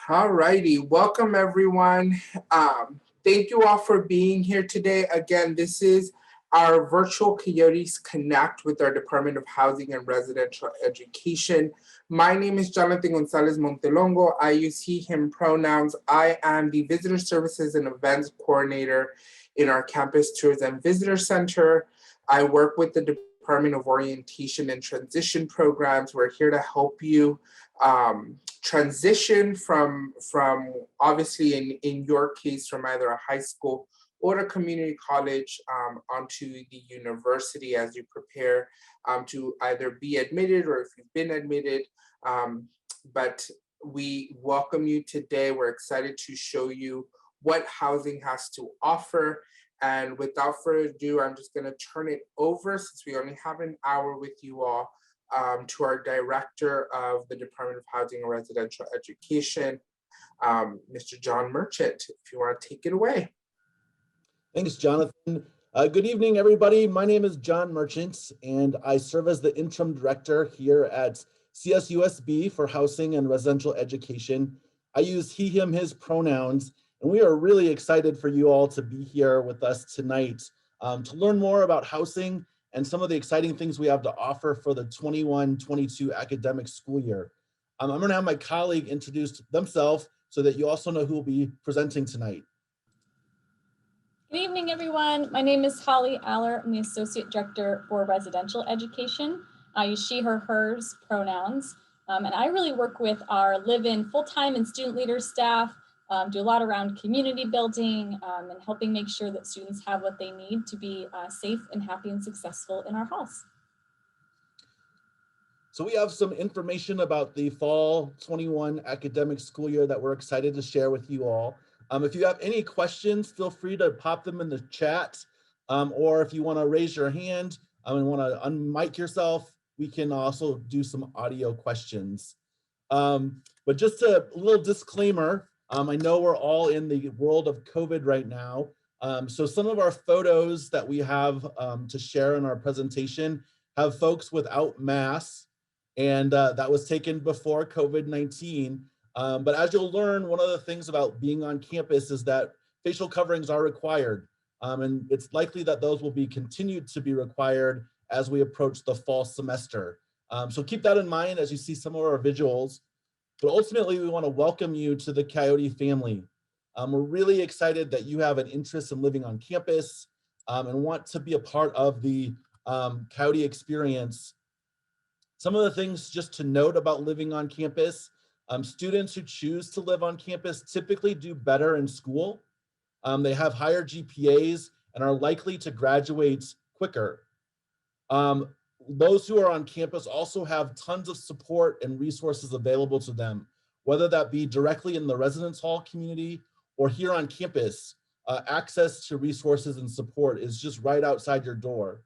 All righty, welcome everyone. Thank you all for being here today. Again, this is our virtual Coyotes Connect with our Department of Housing and Residential Education. My name is Jonathan Gonzalez Montelongo. I use he, him pronouns. I am the Visitor Services and Events Coordinator in our Campus Tours and Visitor Center. I work with the Department of Orientation and Transition Programs. We're here to help you transition from obviously in your case from either a high school or a community college onto the university as you prepare to either be admitted or if you've been admitted. But we welcome you today. We're excited to show you what housing has to offer. And without further ado, I'm just going to turn it over, since we only have an hour with you all, to our Director of the Department of Housing and Residential Education, Mr. John Merchant, if you want to take it away. Thanks, Jonathan. Good evening, everybody. My name is John Merchant, and I serve as the interim director here at CSUSB for Housing and Residential Education. I use he, him, his pronouns, and we are really excited for you all to be here with us tonight to learn more about housing and some of the exciting things we have to offer for the 21-22 academic school year. I'm going to have my colleague introduce themselves so that you also know who will be presenting tonight. Good evening, everyone. My name is Holly Aller. I'm the Associate Director for Residential Education. I use she, her, hers pronouns. And I really work with our live-in full-time and student leader staff, do a lot around community building and helping make sure that students have what they need to be safe and happy and successful in our halls. So we have some information about the fall 21 academic school year that we're excited to share with you all. If you have any questions, feel free to pop them in the chat, or if you want to raise your hand and want to unmic yourself, we can also do some audio questions. But just a little disclaimer, I know we're all in the world of COVID right now. So some of our photos that we have to share in our presentation have folks without masks, and that was taken before COVID-19. But as you'll learn, one of the things about being on campus is that facial coverings are required. And it's likely that those will be continued to be required as we approach the fall semester. So keep that in mind as you see some of our visuals. But ultimately, we want to welcome you to the Coyote family. We're really excited that you have an interest in living on campus and want to be a part of the Coyote experience. Some of the things just to note about living on campus, students who choose to live on campus typically do better in school. They have higher GPAs and are likely to graduate quicker. Those who are on campus also have tons of support and resources available to them, whether that be directly in the residence hall community or here on campus. Access to resources and support is just right outside your door.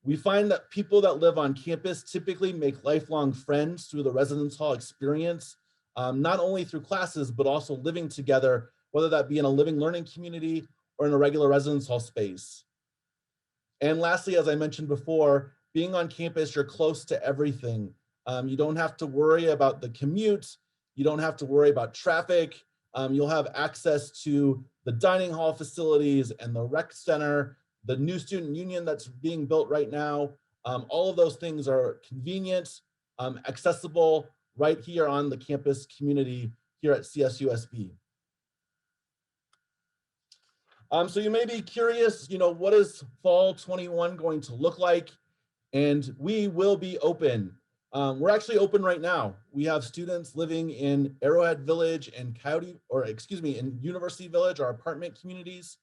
We find that people that live on campus typically make lifelong friends through the residence hall experience, not only through classes, but also living together, whether that be in a living learning community or in a regular residence hall space. And lastly, as I mentioned before, being on campus, you're close to everything. You don't have to worry about the commute. You don't have to worry about traffic. You'll have access to the dining hall facilities and the rec center, the new student union that's being built right now. All of those things are convenient, accessible right here on the campus community here at CSUSB. So you may be curious, what is fall 21 going to look like? And we will be open. We're actually open right now. We have students living in Arrowhead Village and in University Village, our apartment communities.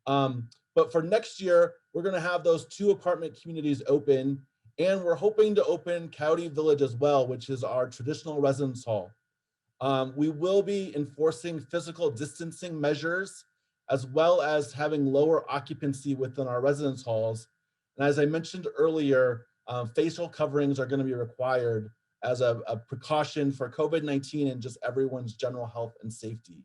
But for next year, we're going to have those 2 apartment communities open, and we're hoping to open Coyote Village as well, which is our traditional residence hall. We will be enforcing physical distancing measures, as well as having lower occupancy within our residence halls. And as I mentioned earlier, facial coverings are going to be required as a precaution for COVID-19 and just everyone's general health and safety.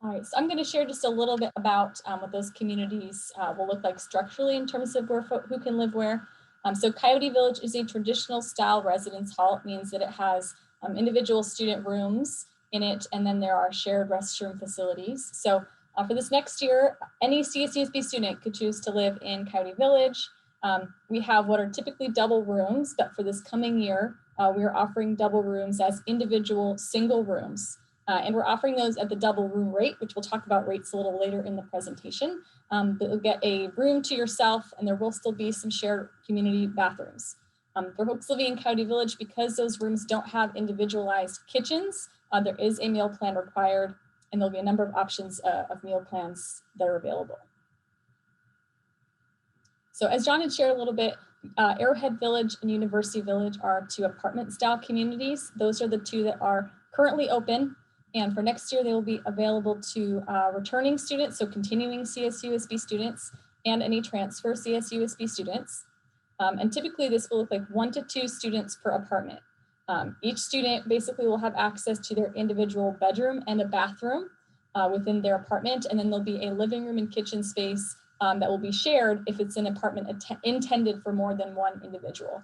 All right, so I'm going to share just a little bit about what those communities will look like structurally in terms of who can live where. So Coyote Village is a traditional style residence hall. It means that it has individual student rooms in it, and then there are shared restroom facilities. So for this next year, any CSUSB student could choose to live in Coyote Village. We have what are typically double rooms, but for this coming year, we are offering double rooms as individual single rooms. And we're offering those at the double room rate, which we'll talk about rates a little later in the presentation. But you'll get a room to yourself, and there will still be some shared community bathrooms. For folks living in Coyote Village, because those rooms don't have individualized kitchens, there is a meal plan required, and there'll be a number of options of meal plans that are available. So as John had shared a little bit, Arrowhead Village and University Village are two apartment style communities. Those are the two that are currently open. And for next year, they will be available to returning students, so continuing CSUSB students and any transfer CSUSB students. And typically this will look like 1 to 2 students per apartment. Each student basically will have access to their individual bedroom and a bathroom within their apartment. And then there'll be a living room and kitchen space that will be shared if it's an apartment intended for more than one individual.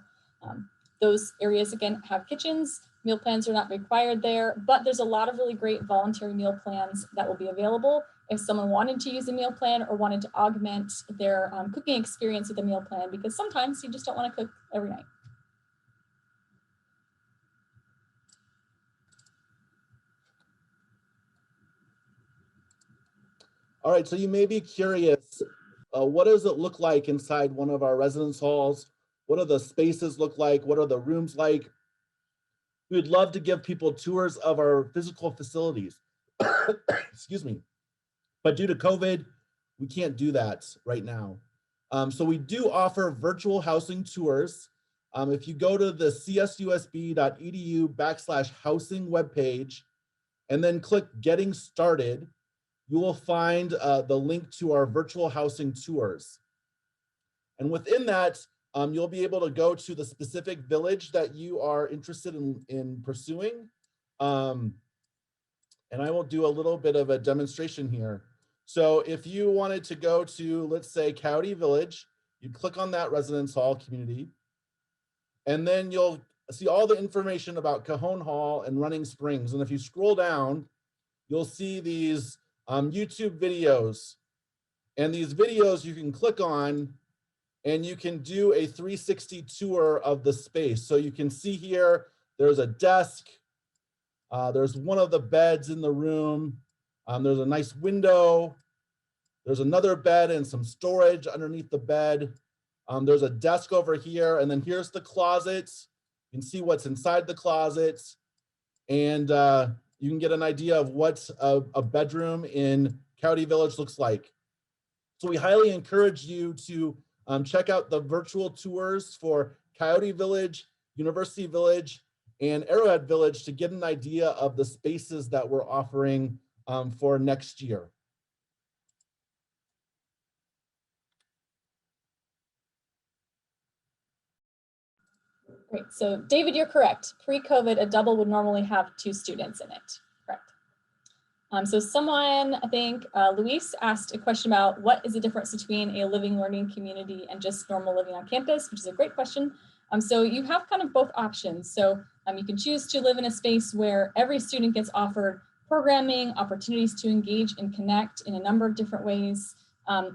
Those areas, again, have kitchens. Meal plans are not required there, but there's a lot of really great voluntary meal plans that will be available if someone wanted to use a meal plan or wanted to augment their cooking experience with a meal plan, because sometimes you just don't want to cook every night. All right, so you may be curious, what does it look like inside one of our residence halls? What do the spaces look like? What are the rooms like? We'd love to give people tours of our physical facilities. Excuse me. But due to COVID, we can't do that right now. So we do offer virtual housing tours. If you go to the csusb.edu/housing webpage and then click Getting Started, you will find the link to our virtual housing tours. And within that, you'll be able to go to the specific village that you are interested in pursuing. And I will do a little bit of a demonstration here. So if you wanted to go to, let's say, Coyote Village, you click on that residence hall community, and then you'll see all the information about Cajon Hall and Running Springs. And if you scroll down, you'll see these YouTube videos. And these videos you can click on, and you can do a 360 tour of the space. So you can see here, there's a desk. There's one of the beds in the room. There's a nice window. There's another bed and some storage underneath the bed. There's a desk over here, and then here's the closets. You can see what's inside the closets, and you can get an idea of what a bedroom in Coyote Village looks like. So we highly encourage you to check out the virtual tours for Coyote Village, University Village, and Arrowhead Village to get an idea of the spaces that we're offering for next year. Great, so David, you're correct. Pre-COVID, a double would normally have 2 students in it, correct. So someone, I think Luis, asked a question about what is the difference between a living learning community and just normal living on campus, which is a great question. So you have kind of both options. So you can choose to live in a space where every student gets offered programming, opportunities to engage and connect in a number of different ways.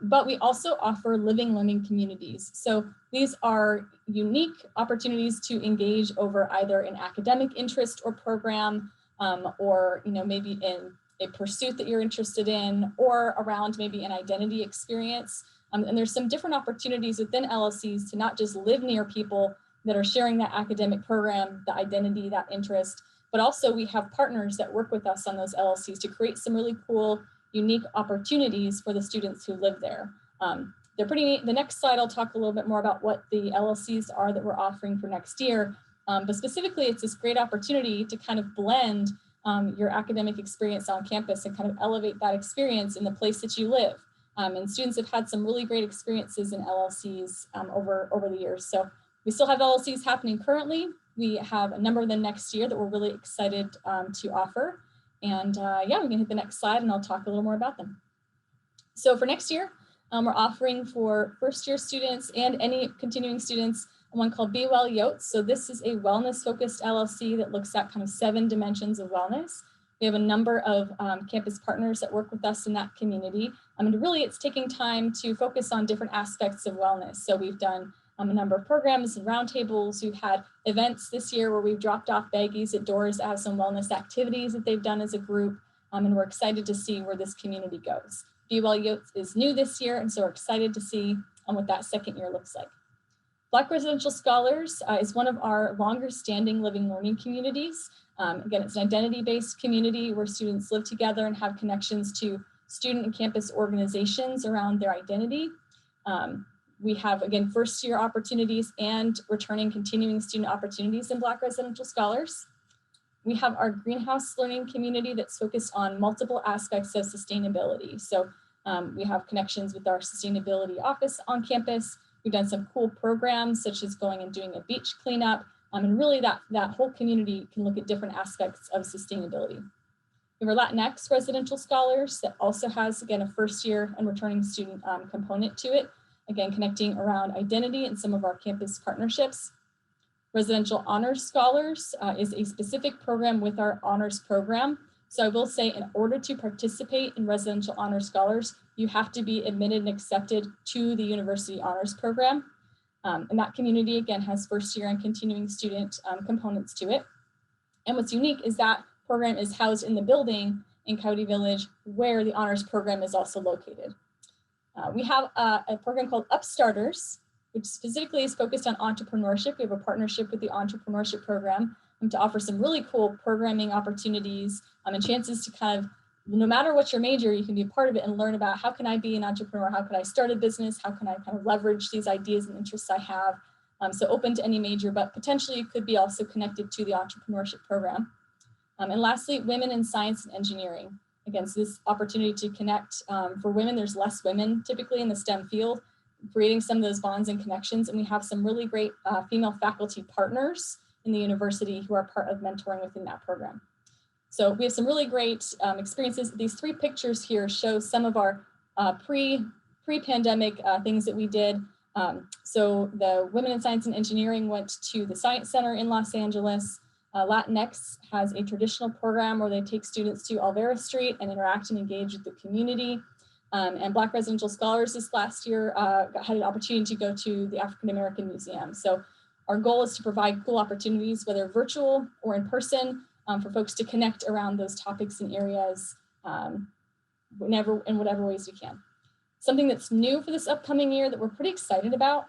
But we also offer living learning communities. So these are unique opportunities to engage over either an academic interest or program, or maybe in a pursuit that you're interested in, or around maybe an identity experience. And there's some different opportunities within LLCs to not just live near people that are sharing that academic program, the identity, that interest, but also we have partners that work with us on those LLCs to create some really cool, unique opportunities for the students who live there. They're pretty neat. The next slide, I'll talk a little bit more about what the LLCs are that we're offering for next year. But specifically, it's this great opportunity to kind of blend your academic experience on campus and kind of elevate that experience in the place that you live. And students have had some really great experiences in LLCs over the years. So we still have LLCs happening currently. We have a number of them next year that we're really excited to offer. And yeah, we can hit the next slide and I'll talk a little more about them. So for next year, we're offering for first-year students and any continuing students one called Be Well Yotes. So this is a wellness-focused LLC that looks at kind of 7 dimensions of wellness. We have a number of campus partners that work with us in that community. And really, it's taking time to focus on different aspects of wellness. So we've done a number of programs and roundtables. We've had events this year where we've dropped off baggies at doors to have some wellness activities that they've done as a group. And we're excited to see where this community goes. Be Well Yotes is new this year, and so we're excited to see what that second year looks like. Black Residential Scholars is one of our longer standing living learning communities. Again, it's an identity-based community where students live together and have connections to student and campus organizations around their identity. We have, again, first year opportunities and returning continuing student opportunities in Black Residential Scholars. We have our greenhouse learning community that's focused on multiple aspects of sustainability. So we have connections with our sustainability office on campus. We've done some cool programs such as going and doing a beach cleanup. And really that whole community can look at different aspects of sustainability. We have our Latinx Residential Scholars that also has, again, a first year and returning student component to it. Again, connecting around identity and some of our campus partnerships. Residential Honors Scholars is a specific program with our honors program. So I will say, in order to participate in Residential Honors Scholars, you have to be admitted and accepted to the University Honors Program. And that community, again, has first year and continuing student components to it. And what's unique is that program is housed in the building in Coyote Village where the honors program is also located. We have a program called Upstarters, which specifically is focused on entrepreneurship. We have a partnership with the entrepreneurship program to offer some really cool programming opportunities and chances to kind of, no matter what your major, you can be a part of it and learn about how can I be an entrepreneur? How can I start a business? How can I kind of leverage these ideas and interests I have? So open to any major, but potentially it could be also connected to the entrepreneurship program. And lastly, Women in Science and Engineering. Again, so this opportunity to connect for women, there's less women typically in the STEM field, creating some of those bonds and connections. And we have some really great female faculty partners in the university who are part of mentoring within that program. So we have some really great experiences. These 3 pictures here show some of our pre-pandemic things that we did. So the Women in Science and Engineering went to the Science Center in Los Angeles. Latinx has a traditional program where they take students to Alvera Street and interact and engage with the community. And Black Residential Scholars this last year had an opportunity to go to the African American Museum. So our goal is to provide cool opportunities, whether virtual or in person, for folks to connect around those topics and areas in whatever ways we can. Something that's new for this upcoming year that we're pretty excited about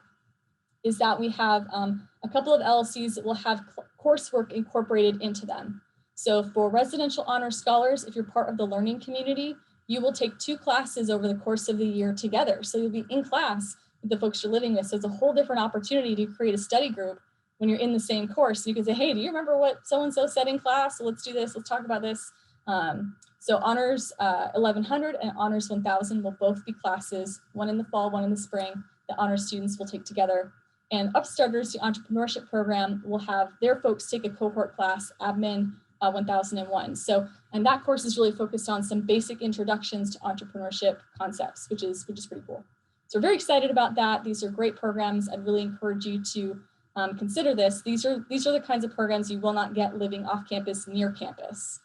is that we have a couple of LLCs that will have coursework incorporated into them. So for Residential Honors Scholars, if you're part of the learning community, you will take 2 classes over the course of the year together. So you'll be in class with the folks you're living with. So it's a whole different opportunity to create a study group when you're in the same course. You can say, hey, do you remember what so-and-so said in class? So let's do this, let's talk about this. So Honors 1100 and Honors 1000 will both be classes, one in the fall, one in the spring, that honors students will take together. And Upstarters, the entrepreneurship program, will have their folks take a cohort class, Admin 1001. So, and that course is really focused on some basic introductions to entrepreneurship concepts, which is pretty cool. So we're very excited about that. These are great programs. I'd really encourage you to consider this. These are the kinds of programs you will not get living off campus, near campus.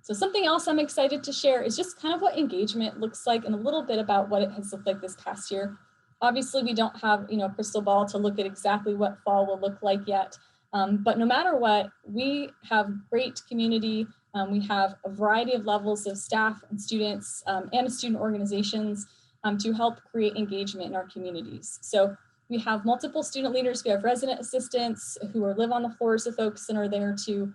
So something else I'm excited to share is just kind of what engagement looks like and a little bit about what it has looked like this past year. Obviously, we don't have a crystal ball to look at exactly what fall will look like yet. But no matter what, we have great community. We have a variety of levels of staff and students and student organizations to help create engagement in our communities. So we have multiple student leaders. We have resident assistants who live on the floors of folks and are there to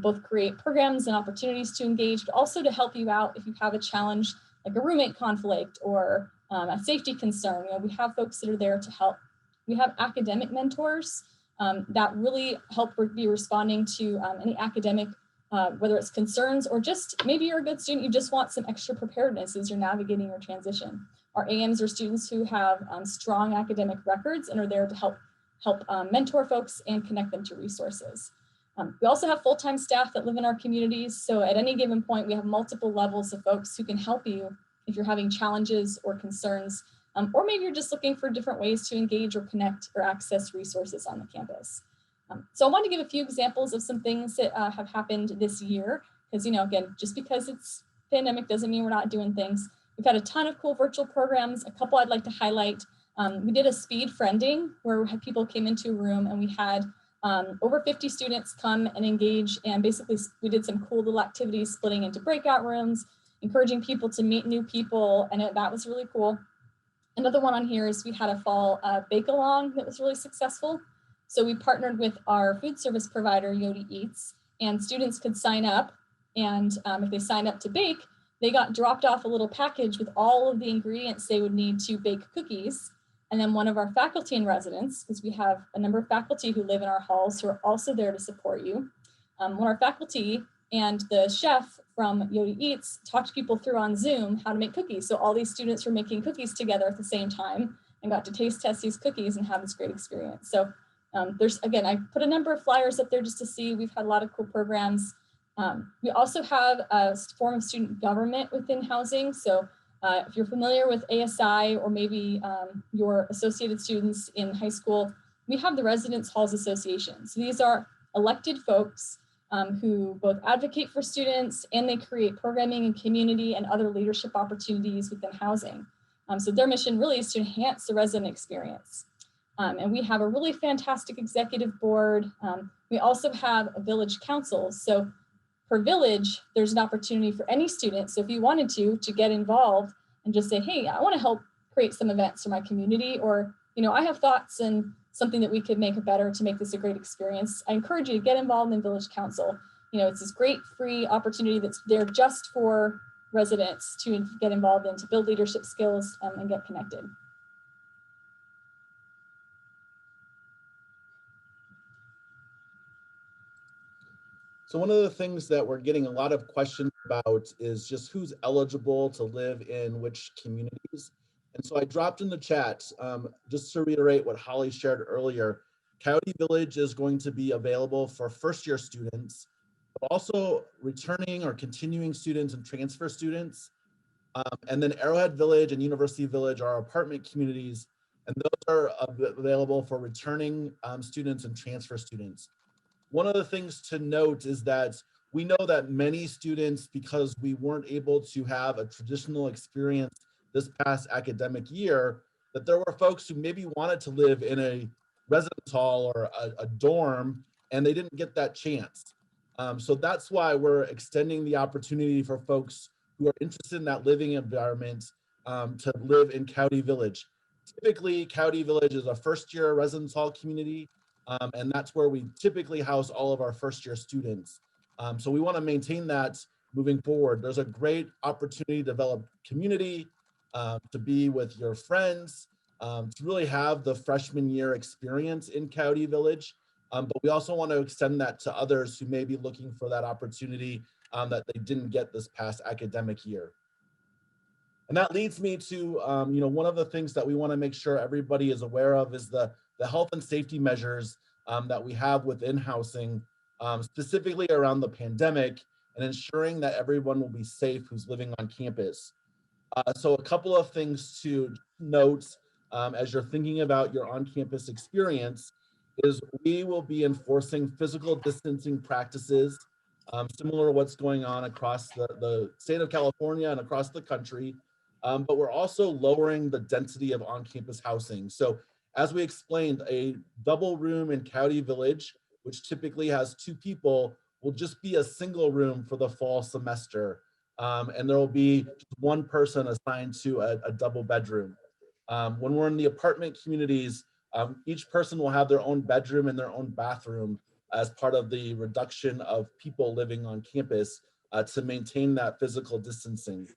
both create programs and opportunities to engage, but also to help you out if you have a challenge like a roommate conflict or a safety concern. We have folks that are there to help. We have academic mentors that really help be responding to any academic, whether it's concerns or just maybe you're a good student, you just want some extra preparedness as you're navigating your transition. Our AMs are students who have strong academic records and are there to help mentor folks and connect them to resources. We also have full-time staff that live in our communities. So at any given point, we have multiple levels of folks who can help you if you're having challenges or concerns, or maybe you're just looking for different ways to engage or connect or access resources on the campus. So I want to give a few examples of some things that have happened this year, because, again, just because it's pandemic doesn't mean we're not doing things. We've had a ton of cool virtual programs. A couple I'd like to highlight. We did a speed friending where people came into a room and we had over 50 students come and engage, and basically we did some cool little activities, splitting into breakout rooms, encouraging people to meet new people, and that was really cool. Another one on here is we had a fall bake-along that was really successful. So we partnered with our food service provider, Yoti Eats, and students could sign up, and if they signed up to bake, they got dropped off a little package with all of the ingredients they would need to bake cookies. And then one of our faculty and residents, because we have a number of faculty who live in our halls who are also there to support you. One of our faculty and the chef from Yoti Eats talked people through on Zoom how to make cookies. So all these students were making cookies together at the same time and got to taste test these cookies and have this great experience. So again, I put a number of flyers up there just to see. We've had a lot of cool programs. We also have a form of student government within housing. So if you're familiar with ASI, or maybe your associated students in high school, we have the Residence Halls Association. So these are elected folks who both advocate for students and they create programming and community and other leadership opportunities within housing. So their mission really is to enhance the resident experience. And we have a really fantastic executive board. We also have a village council. So per village, there's an opportunity for any student. So if you wanted to get involved and just say, hey, I want to help create some events for my community, or, I have thoughts and something that we could make better to make this a great experience, I encourage you to get involved in village council. It's this great free opportunity that's there just for residents to get involved in, to build leadership skills and get connected. So one of the things that we're getting a lot of questions about is just who's eligible to live in which communities. And so I dropped in the chat, just to reiterate what Holly shared earlier, Coyote Village is going to be available for first-year students, but also returning or continuing students and transfer students. And then Arrowhead Village and University Village are apartment communities, and those are available for returning students and transfer students. One of the things to note is that we know that many students, because we weren't able to have a traditional experience this past academic year, that there were folks who maybe wanted to live in a residence hall or a dorm, and they didn't get that chance. So that's why we're extending the opportunity for folks who are interested in that living environment to live in Coyote Village. Typically, Coyote Village is a first-year residence hall community. And that's where we typically house all of our first-year students. So we want to maintain that moving forward. There's a great opportunity to develop community, to be with your friends, to really have the freshman year experience in Coyote Village. But we also want to extend that to others who may be looking for that opportunity that they didn't get this past academic year. And that leads me to, one of the things that we want to make sure everybody is aware of is the health and safety measures that we have within housing, specifically around the pandemic, and ensuring that everyone will be safe who's living on campus. So a couple of things to note as you're thinking about your on-campus experience is we will be enforcing physical distancing practices, similar to what's going on across the state of California and across the country. But we're also lowering the density of on-campus housing. So as we explained, a double room in Coyote Village, which typically has 2 people, will just be a single room for the fall semester. And there will be 1 person assigned to a double bedroom. When we're in the apartment communities, each person will have their own bedroom and their own bathroom as part of the reduction of people living on campus to maintain that physical distancing.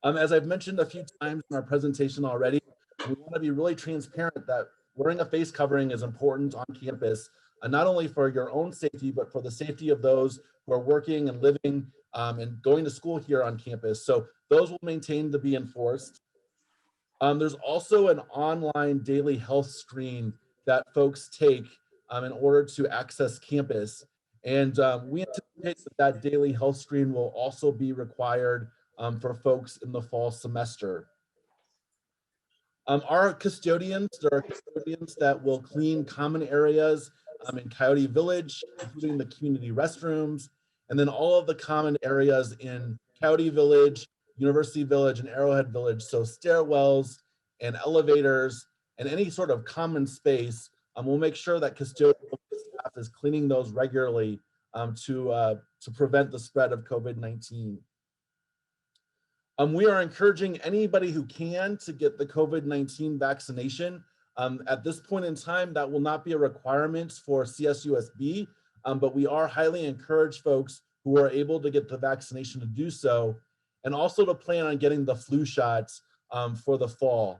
As I've mentioned a few times in our presentation already, we want to be really transparent that wearing a face covering is important on campus, not only for your own safety, but for the safety of those who are working and living and going to school here on campus. So those will maintain to be enforced. There's also an online daily health screen that folks take in order to access campus. And we anticipate that daily health screen will also be required for folks in the fall semester. Our custodians, there are custodians that will clean common areas in Coyote Village, including the community restrooms, and then all of the common areas in Coyote Village, University Village, and Arrowhead Village. So stairwells and elevators and any sort of common space. We'll make sure that custodial staff is cleaning those regularly to prevent the spread of COVID-19. We are encouraging anybody who can to get the COVID-19 vaccination. At this point in time, that will not be a requirement for CSUSB, but we are highly encourage folks who are able to get the vaccination to do so, and also to plan on getting the flu shots for the fall.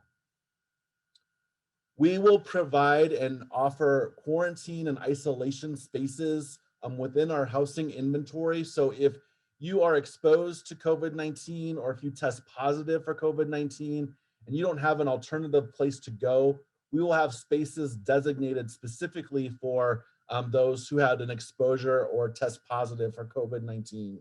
We will provide and offer quarantine and isolation spaces within our housing inventory. So if you are exposed to COVID-19 or if you test positive for COVID-19 and you don't have an alternative place to go, we will have spaces designated specifically for those who had an exposure or test positive for COVID-19.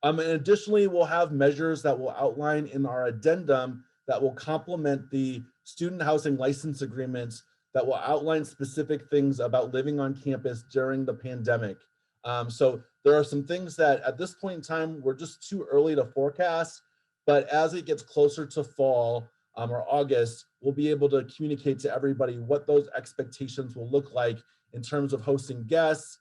And additionally, we'll have measures that we'll outline in our addendum that will complement the student housing license agreements that will outline specific things about living on campus during the pandemic. So there are some things that at this point in time, we're just too early to forecast, but as it gets closer to fall or August, we'll be able to communicate to everybody what those expectations will look like in terms of hosting guests,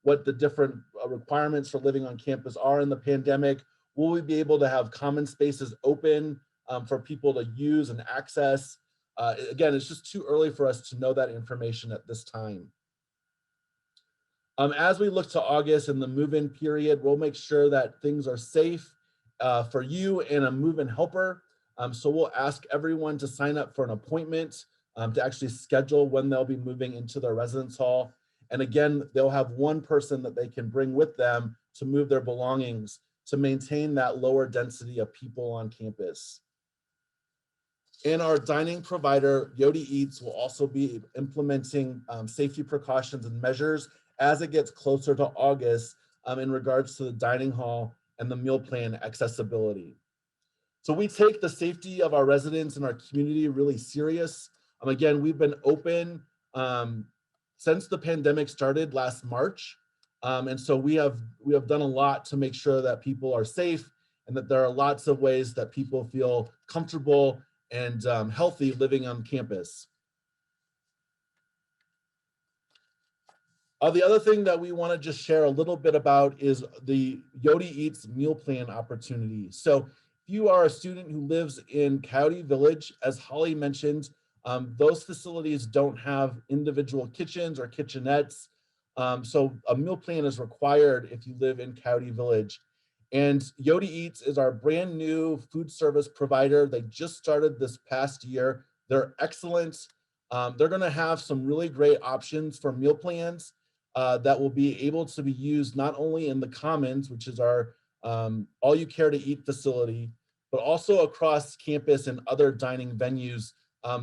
what the different requirements for living on campus are in the pandemic. Will we be able to have common spaces open for people to use and access? Again, it's just too early for us to know that information at this time. As we look to August and the move-in period, we'll make sure that things are safe for you and a move-in helper. So we'll ask everyone to sign up for an appointment to actually schedule when they'll be moving into their residence hall. And again, they'll have one person that they can bring with them to move their belongings to maintain that lower density of people on campus. And our dining provider, Yodi Eats, will also be implementing safety precautions and measures as it gets closer to August in regards to the dining hall and the meal plan accessibility. So we take the safety of our residents and our community really serious. Again, we've been open since the pandemic started last March. And so we have done a lot to make sure that people are safe and that there are lots of ways that people feel comfortable and healthy living on campus. The other thing that we want to just share a little bit about is the Yodi Eats meal plan opportunity. So if you are a student who lives in Coyote Village, as Holly mentioned, those facilities don't have individual kitchens or kitchenettes. So a meal plan is required if you live in Coyote Village. And Yodi Eats is our brand new food service provider. They just started this past year. They're excellent. They're going to have some really great options for meal plans that will be able to be used not only in the Commons, which is our all you care to eat facility, but also across campus and other dining venues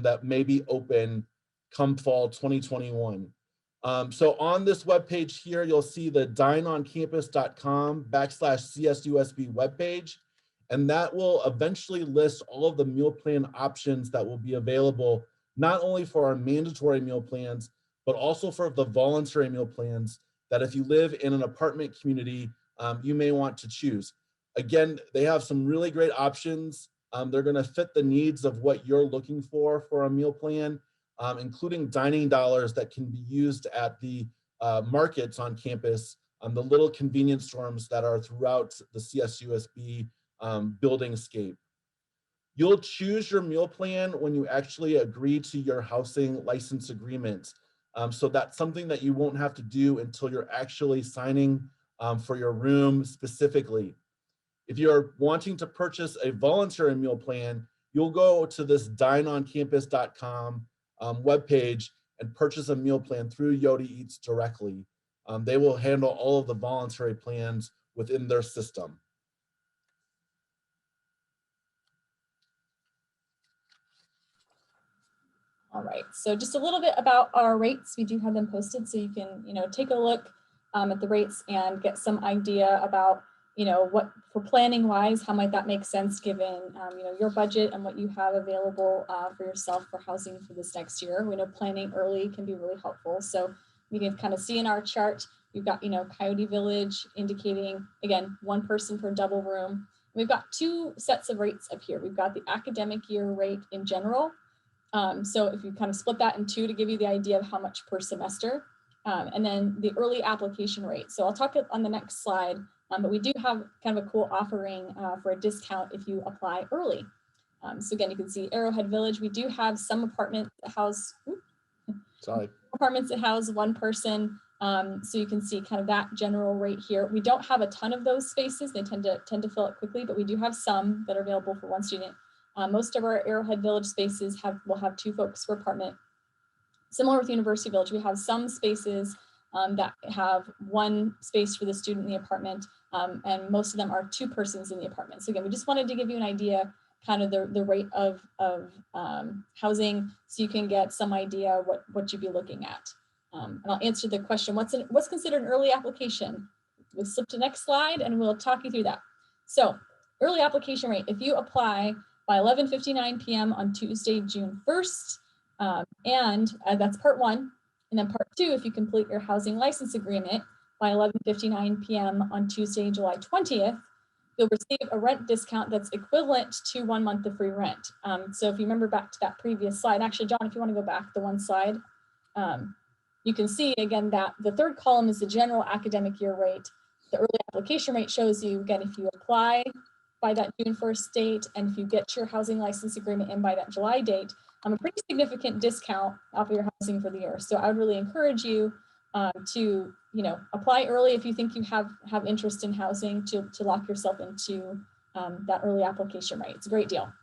that may be open come fall 2021. So on this webpage here, you'll see the dineoncampus.com/CSUSB webpage, and that will eventually list all of the meal plan options that will be available, not only for our mandatory meal plans, but also for the voluntary meal plans that if you live in an apartment community, you may want to choose. Again, they have some really great options. They're gonna fit the needs of what you're looking for a meal plan, including dining dollars that can be used at the markets on campus, the little convenience stores that are throughout the CSUSB buildingscape. You'll choose your meal plan when you actually agree to your housing license agreement. So that's something that you won't have to do until you're actually signing for your room specifically. If you're wanting to purchase a voluntary meal plan, you'll go to this dineoncampus.com webpage and purchase a meal plan through Yodi Eats directly. They will handle all of the voluntary plans within their system. All right, so just a little bit about our rates. We do have them posted, so you can, take a look at the rates and get some idea about, what for planning wise, how might that make sense given, your budget and what you have available for yourself for housing for this next year. We know planning early can be really helpful. So you can kind of see in our chart, we've got, Coyote Village indicating, again, one person per double room. We've got two sets of rates up here. We've got the academic year rate in general. So if you kind of split that in two to give you the idea of how much per semester, and then the early application rate. So I'll talk on the next slide, but we do have kind of a cool offering for a discount if you apply early. So again, you can see Arrowhead Village. We do have some apartments that house, apartments that house one person. So you can see kind of that general rate here. We don't have a ton of those spaces. They tend to fill up quickly, but we do have some that are available for one student. Most of our Arrowhead Village spaces will have two folks per apartment. Similar with University Village, we have some spaces that have one space for the student in the apartment, and most of them are two persons in the apartment. So again, we just wanted to give you an idea, kind of the rate of housing, so you can get some idea what you'd be looking at. And I'll answer the question, what's considered an early application? We'll slip to the next slide and we'll talk you through that. So early application rate, if you apply by 11:59 p.m. on Tuesday, June 1st, and that's part one. And then part two, if you complete your housing license agreement by 11:59 p.m. on Tuesday, July 20th, you'll receive a rent discount that's equivalent to 1 month of free rent. So if you remember back to that previous slide, actually, John, if you want to go back the one slide, you can see again that the third column is the general academic year rate. The early application rate shows you, again, if you apply by that June 1st date, and if you get your housing license agreement in by that July date, a pretty significant discount off of your housing for the year. So I would really encourage you to, apply early if you think you have interest in housing, to lock yourself into that early application rate. It's a great deal.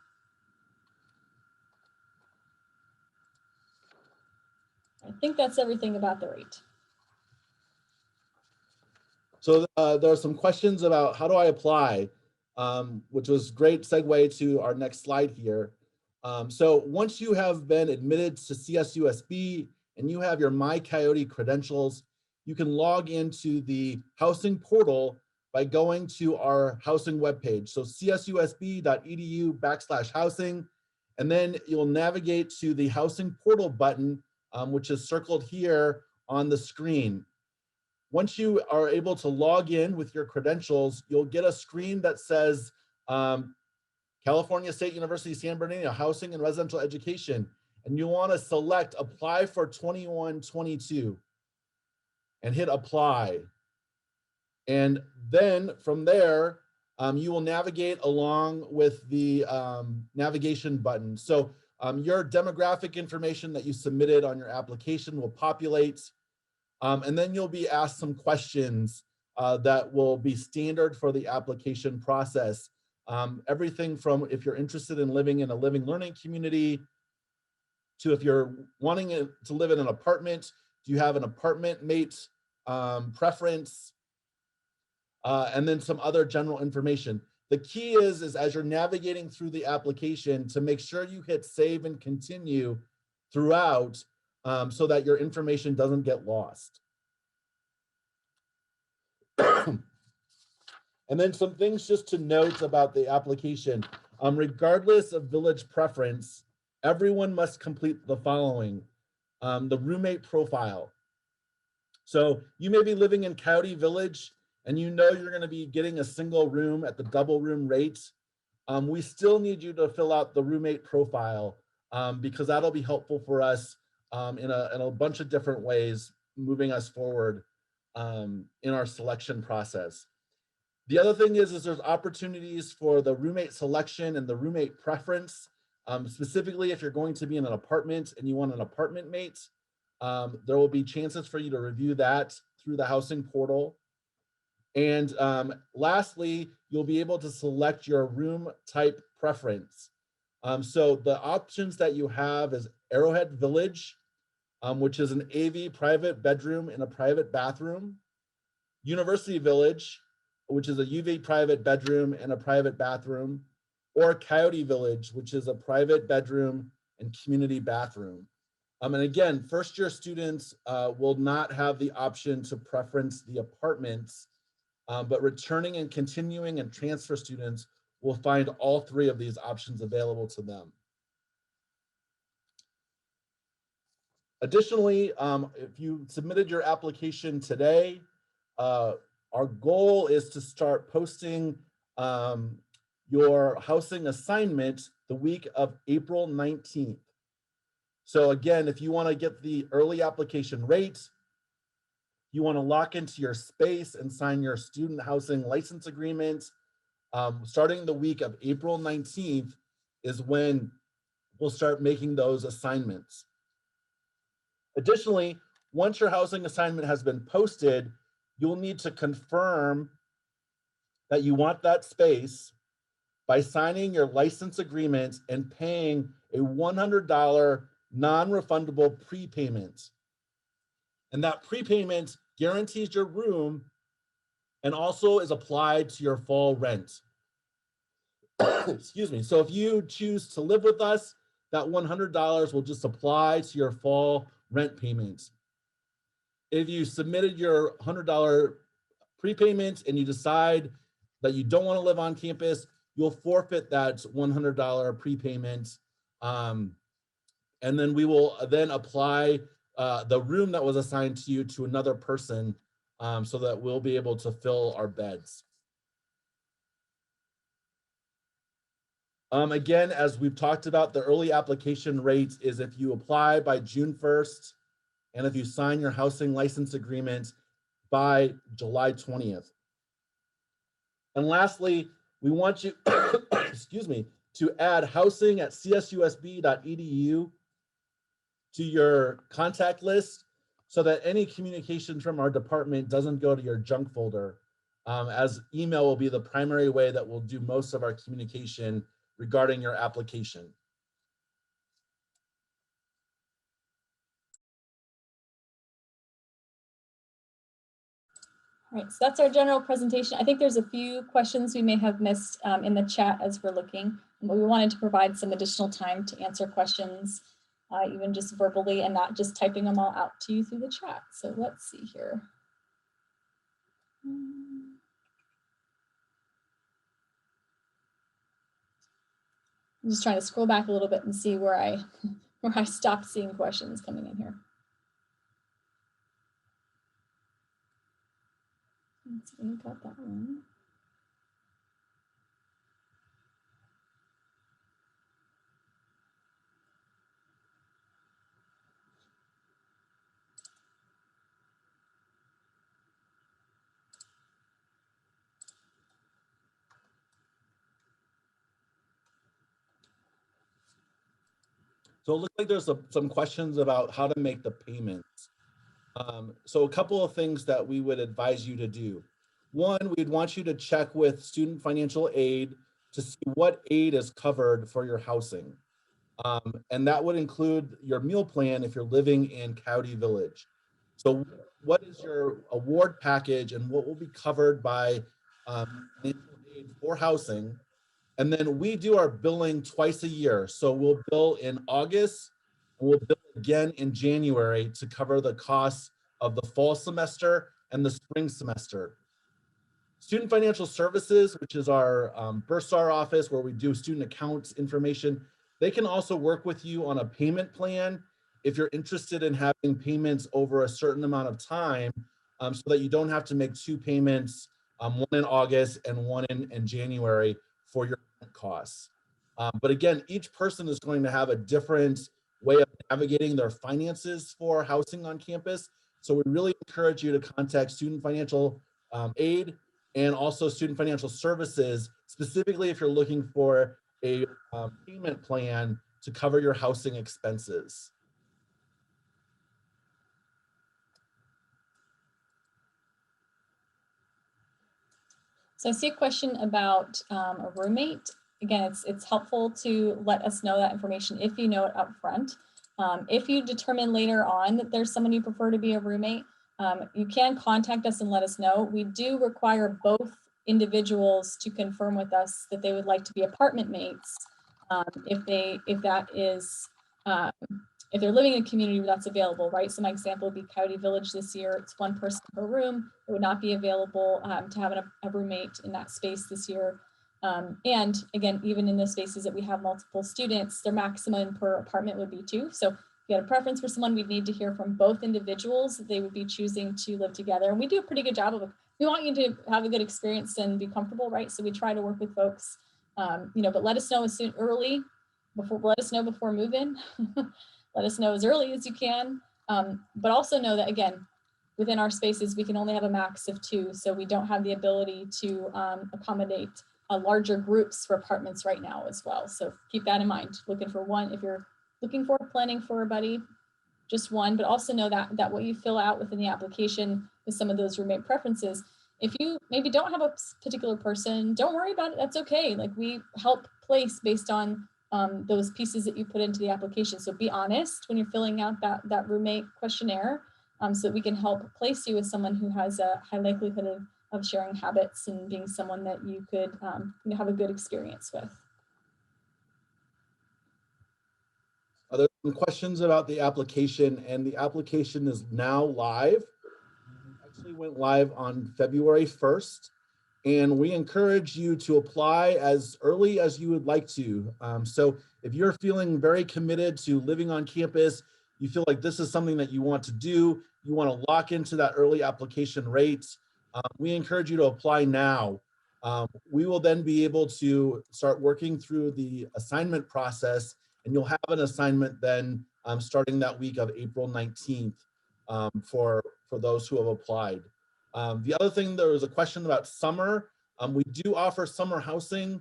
I think that's everything about the rate. So there are some questions about how do I apply, which was great segue to our next slide here. So once you have been admitted to CSUSB and you have your My Coyote credentials, you can log into the housing portal by going to our housing webpage. So csusb.edu/housing, and then you'll navigate to the housing portal button, which is circled here on the screen. Once you are able to log in with your credentials, you'll get a screen that says California State University, San Bernardino, Housing and Residential Education. And you want to select Apply for 21-22 and hit Apply. And then from there, you will navigate along with the navigation button. So your demographic information that you submitted on your application will populate. And then you'll be asked some questions that will be standard for the application process. Everything from if you're interested in living in a living learning community, to if you're wanting to live in an apartment, do you have an apartment mate preference, and then some other general information. The key is as you're navigating through the application, to make sure you hit save and continue throughout, so that your information doesn't get lost. And then some things just to note about the application. Regardless of village preference, everyone must complete the following. The roommate profile. So you may be living in Coyote Village and you know you're going to be getting a single room at the double room rate. We still need you to fill out the roommate profile because that'll be helpful for us in a bunch of different ways, moving us forward in our selection process. The other thing is there's opportunities for the roommate selection and the roommate preference. Specifically, if you're going to be in an apartment and you want an apartment mate, there will be chances for you to review that through the housing portal. And lastly, you'll be able to select your room type preference. So the options that you have is Arrowhead Village, which is an AV private bedroom and a private bathroom. University Village, which is a UV private bedroom and a private bathroom. Or Coyote Village, which is a private bedroom and community bathroom. And again, first year students will not have the option to preference the apartments, but returning and continuing and transfer students will find all three of these options available to them. Additionally, if you submitted your application today, our goal is to start posting your housing assignment the week of April 19th. So again, if you want to get the early application rate, you want to lock into your space and sign your student housing license agreement, starting the week of April 19th is when we'll start making those assignments. Additionally, once your housing assignment has been posted, you'll need to confirm that you want that space by signing your license agreement and paying a $100 non-refundable prepayment. And that prepayment guarantees your room and also is applied to your fall rent. Excuse me. So if you choose to live with us, that $100 will just apply to your fall rent payments. If you submitted your $100 prepayment and you decide that you don't want to live on campus, you'll forfeit that $100 prepayment. And then we will then apply the room that was assigned to you to another person so that we'll be able to fill our beds. Again, as we've talked about, the early application rate is if you apply by June 1st and if you sign your housing license agreement by July 20th. And lastly, we want you, excuse me, to add housing at CSUSBadmissions.edu to your contact list so that any communication from our department doesn't go to your junk folder, as email will be the primary way that we'll do most of our communication regarding your application. All right, so that's our general presentation. I think there's a few questions we may have missed in the chat as we're looking, but we wanted to provide some additional time to answer questions, even just verbally and not just typing them all out to you through the chat. So let's see here. I'm just trying to scroll back a little bit and see where I stopped seeing questions coming in here. Let's see, got that one. So it looks like there's some questions about how to make the payments. So a couple of things that we would advise you to do. One, we'd want you to check with student financial aid to see what aid is covered for your housing. And that would include your meal plan if you're living in Coyote Village. So what is your award package and what will be covered by financial aid for housing? And then we do our billing twice a year. So we'll bill in August and we'll bill again in January to cover the costs of the fall semester and the spring semester. Student Financial Services, which is our Bursar office where we do student accounts information, they can also work with you on a payment plan if you're interested in having payments over a certain amount of time so that you don't have to make two payments, one in August and one in January for your costs. But again, each person is going to have a different way of navigating their finances for housing on campus. So we really encourage you to contact Student Financial Aid and also Student Financial Services, specifically if you're looking for a payment plan to cover your housing expenses. So I see a question about a roommate. Again, it's helpful to let us know that information if you know it up front. If you determine later on that there's someone you prefer to be a roommate, you can contact us and let us know. We do require both individuals to confirm with us that they would like to be apartment mates if that is if they're living in a community where that's available, right? So my example would be Coyote Village this year. It's one person per room. It would not be available to have a roommate in that space this year. And again, even in the spaces that we have multiple students, their maximum per apartment would be 2. So if you had a preference for someone, we'd need to hear from both individuals that they would be choosing to live together. And we do a pretty good job of it. We want you to have a good experience and be comfortable, right? So we try to work with folks, but let us know let us know before move-in. Let us know as early as you can. But also know that, again, within our spaces, we can only have a max of 2. So we don't have the ability to accommodate larger groups for apartments right now as well. So keep that in mind. Looking for one, if you're looking for planning for a buddy, just one, but also know that what you fill out within the application with some of those roommate preferences, if you maybe don't have a particular person, don't worry about it. That's okay. Like, we help place based on those pieces that you put into the application. So be honest when you're filling out that roommate questionnaire, so that we can help place you with someone who has a high likelihood of sharing habits and being someone that you could have a good experience with. Are there some questions about the application? And the application is now live. It actually went live on February 1st. And we encourage you to apply as early as you would like to. So if you're feeling very committed to living on campus, you feel like this is something that you want to do, you want to lock into that early application rate, we encourage you to apply now. We will then be able to start working through the assignment process, and you'll have an assignment then starting that week of April 19th for those who have applied. The other thing, there was a question about summer. We do offer summer housing.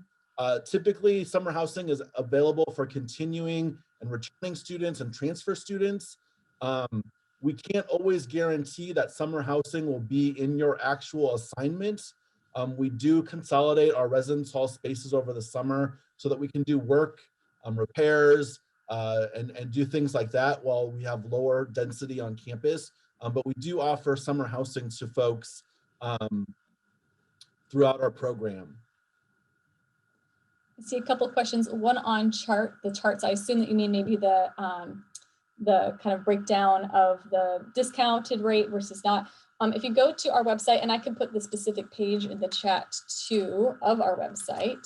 Typically, summer housing is available for continuing and returning students and transfer students. We can't always guarantee that summer housing will be in your actual assignment. We do consolidate our residence hall spaces over the summer so that we can do work, repairs, and do things like that while we have lower density on campus. But we do offer summer housing to folks throughout our program. I see a couple of questions. One on the charts. I assume that you mean maybe the kind of breakdown of the discounted rate versus not. If you go to our website, and I can put the specific page in the chat too of our website,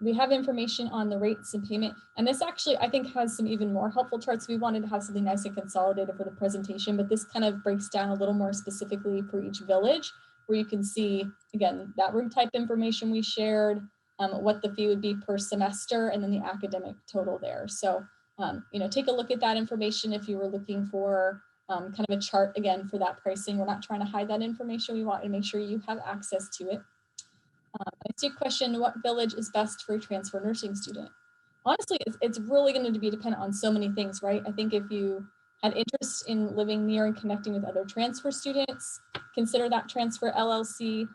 we have information on the rates and payment. And this actually, I think, has some even more helpful charts. We wanted to have something nice and consolidated for the presentation, but this kind of breaks down a little more specifically for each village, where you can see, again, that room type information we shared, what the fee would be per semester, and then the academic total there. So, take a look at that information if you were looking for kind of a chart, again, for that pricing. We're not trying to hide that information. We want to make sure you have access to it. I see a question, what village is best for a transfer nursing student? Honestly, it's really going to be dependent on so many things, right? I think if you had interest in living near and connecting with other transfer students, consider that transfer LLC.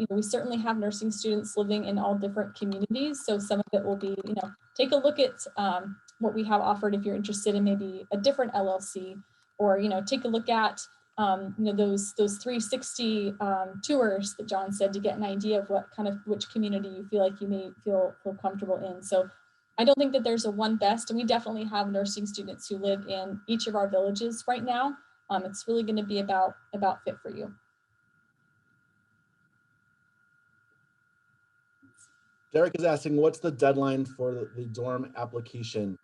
We certainly have nursing students living in all different communities. So some of it will be, take a look at what we have offered if you're interested in maybe a different LLC, or, take a look at those 360 tours that John said, to get an idea of which community you feel like you may feel comfortable in. So I don't think that there's a one best, and we definitely have nursing students who live in each of our villages right now. It's really going to be about fit for you. Derek is asking, what's the deadline for the dorm application?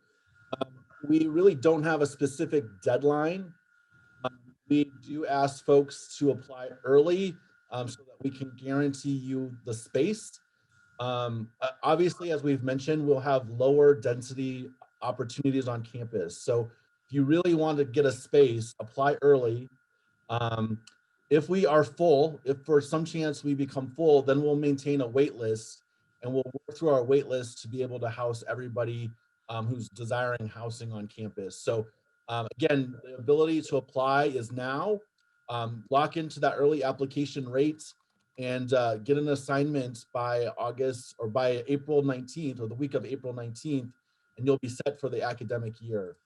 We really don't have a specific deadline. We do ask folks to apply early so that we can guarantee you the space. Obviously, as we've mentioned, we'll have lower density opportunities on campus. So if you really want to get a space, apply early. If we are full, if for some chance we become full, then we'll maintain a wait list, and we'll work through our wait list to be able to house everybody who's desiring housing on campus. So again, the ability to apply is now. Lock into that early application rate and get an assignment by August or by April 19th, or the week of April 19th, and you'll be set for the academic year.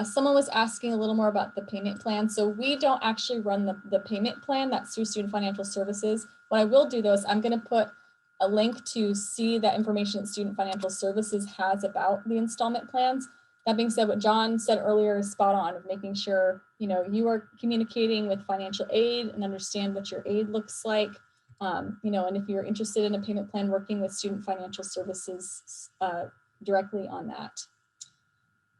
Someone was asking a little more about the payment plan. So we don't actually run the payment plan. That's through Student Financial Services. What I will do though is I'm going to put a link to see that information that Student Financial Services has about the installment plans. That being said, what John said earlier is spot on, of making sure, you know, you are communicating with financial aid and understand what your aid looks like. You know, and if you're interested in a payment plan, working with Student Financial Services directly on that.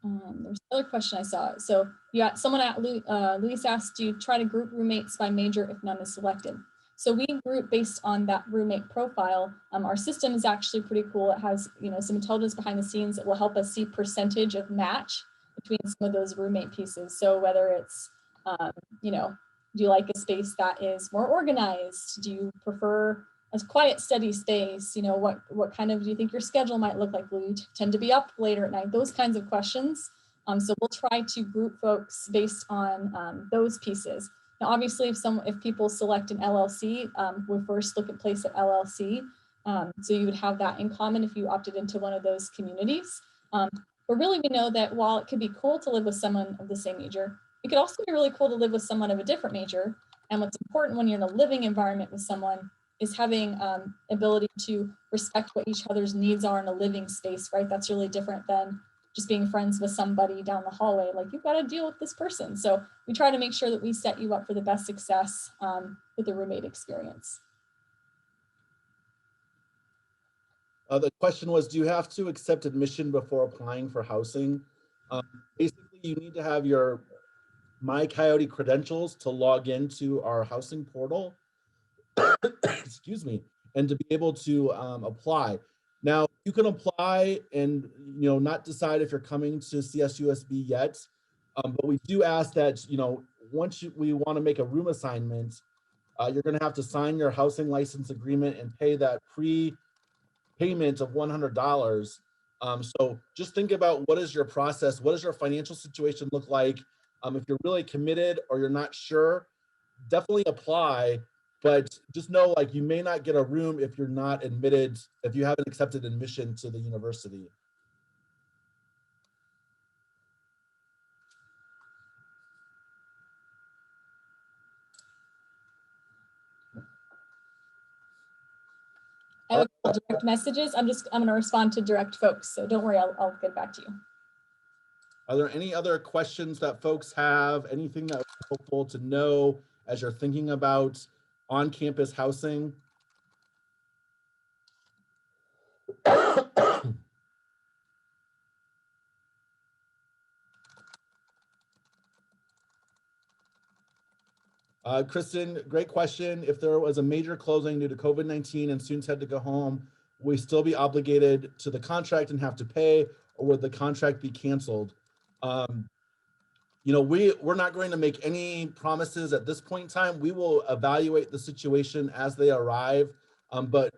There's another question I saw. So you got someone at Luis asked, do you try to group roommates by major if none is selected? So we group based on that roommate profile. Our system is actually pretty cool. It has, you know, some intelligence behind the scenes that will help us see percentage of match between some of those roommate pieces. So whether it's, you know, do you like a space that is more organized? Do you prefer a quiet, steady space? You know, what kind of, do you think your schedule might look like? Will you tend to be up later at night? Those kinds of questions. So we'll try to group folks based on those pieces. Now, obviously, if people select an LLC, we first look at place at LLC. So you would have that in common if you opted into one of those communities. But really, we know that while it could be cool to live with someone of the same major, it could also be really cool to live with someone of a different major. And what's important when you're in a living environment with someone is having ability to respect what each other's needs are in a living space, right? That's really different than just being friends with somebody down the hallway. Like, you've got to deal with this person. So we try to make sure that we set you up for the best success with the roommate experience. The question was, do you have to accept admission before applying for housing? Basically, you need to have your My Coyote credentials to log into our housing portal. Excuse me, and to be able to apply. Now, you can apply and, you know, not decide if you're coming to CSUSB yet, but we do ask that, you know, once we want to make a room assignment, you're going to have to sign your housing license agreement and pay that payment of $100. So just think about, what is your process? What does your financial situation look like? If you're really committed or you're not sure, definitely apply, but just know, like, you may not get a room if you're not admitted, if you haven't accepted admission to the university. I have a couple direct messages. I'm going to respond to direct folks. So don't worry, I'll get back to you. Are there any other questions that folks have? Anything that would be helpful to know as you're thinking about on-campus housing? Kristen, great question. If there was a major closing due to COVID-19 and students had to go home, will we still be obligated to the contract and have to pay, or would the contract be canceled? You know, we're not going to make any promises at this point in time. We will evaluate the situation as they arrive, but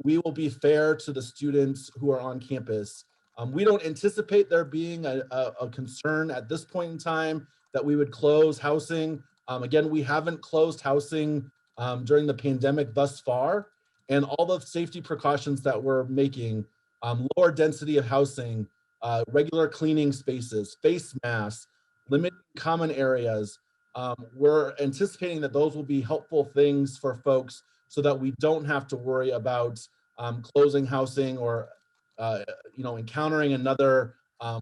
we will be fair to the students who are on campus. We don't anticipate there being a concern at this point in time that we would close housing. Again, we haven't closed housing during the pandemic thus far, and all the safety precautions that we're making, lower density of housing, regular cleaning spaces, face masks, limiting common areas. We're anticipating that those will be helpful things for folks so that we don't have to worry about closing housing or you know, encountering another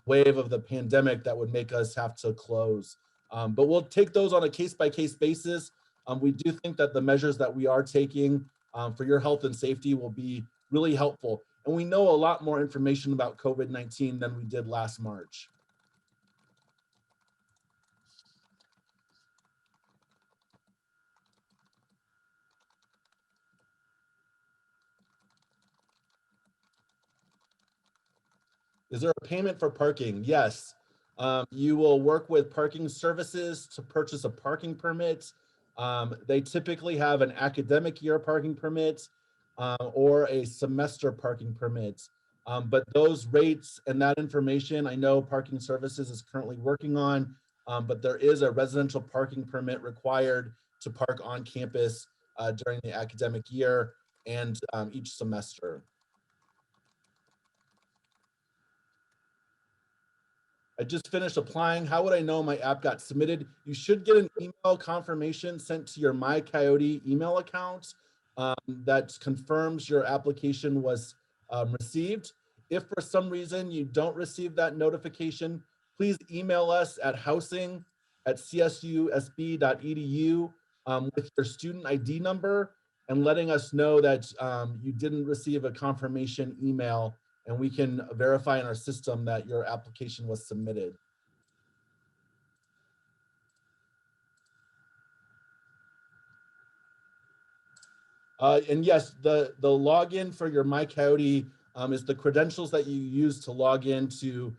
wave of the pandemic that would make us have to close. But we'll take those on a case-by-case basis. We do think that the measures that we are taking for your health and safety will be really helpful. And we know a lot more information about COVID-19 than we did last March. Is there a payment for parking? Yes. You will work with parking services to purchase a parking permit. They typically have an academic year parking permit or a semester parking permit. But those rates and that information, I know Parking Services is currently working on, but there is a residential parking permit required to park on campus during the academic year and each semester. I just finished applying. How would I know my app got submitted? You should get an email confirmation sent to your My Coyote email account. that confirms your application was received. If for some reason you don't receive that notification, please email us at housing@csusb.edu with your student ID number and letting us know that you didn't receive a confirmation email, and we can verify in our system that your application was submitted. And yes, the login for your My Coyote is the credentials that you use to log into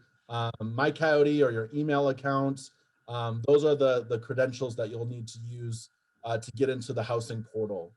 My Coyote or your email accounts. Those are the credentials that you'll need to use to get into the housing portal.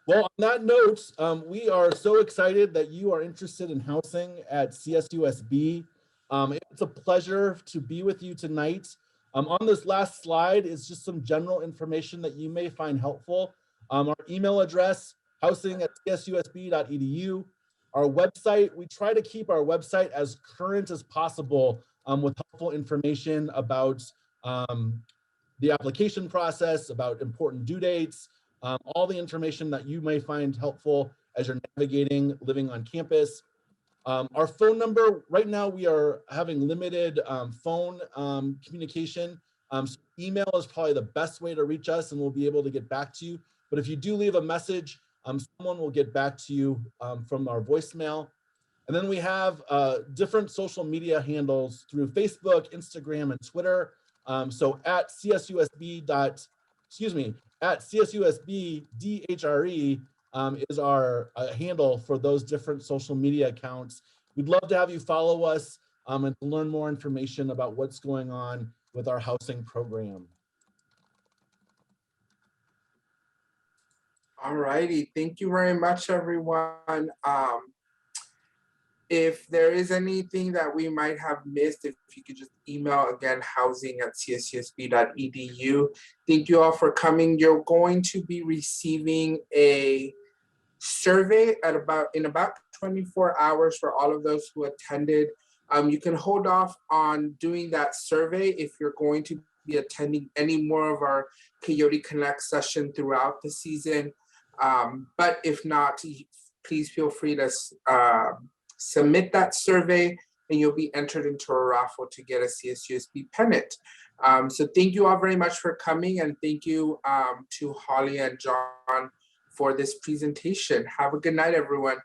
Well, on that note, we are so excited that you are interested in housing at CSUSB. It's a pleasure to be with you tonight. On this last slide is just some general information that you may find helpful. Our email address, housing@csusb.edu. Our website, we try to keep our website as current as possible with helpful information about the application process, about important due dates, all the information that you may find helpful as you're navigating living on campus. Our phone number, right now we are having limited phone communication. So email is probably the best way to reach us, and we'll be able to get back to you. But if you do leave a message, someone will get back to you from our voicemail. And then we have different social media handles through Facebook, Instagram, and Twitter. So at CSUSBDHRE is our handle for those different social media accounts. We'd love to have you follow us and to learn more information about what's going on with our housing program. All righty, thank you very much, everyone. If there is anything that we might have missed, if you could just email again, housing@csusb.edu. Thank you all for coming. You're going to be receiving a survey in about 24 hours for all of those who attended. You can hold off on doing that survey if you're going to be attending any more of our Coyote Connect session throughout the season. But if not, please feel free to submit that survey and you'll be entered into a raffle to get a CSUSB pennant. So thank you all very much for coming, and thank you to Holly and John for this presentation. Have a good night, everyone.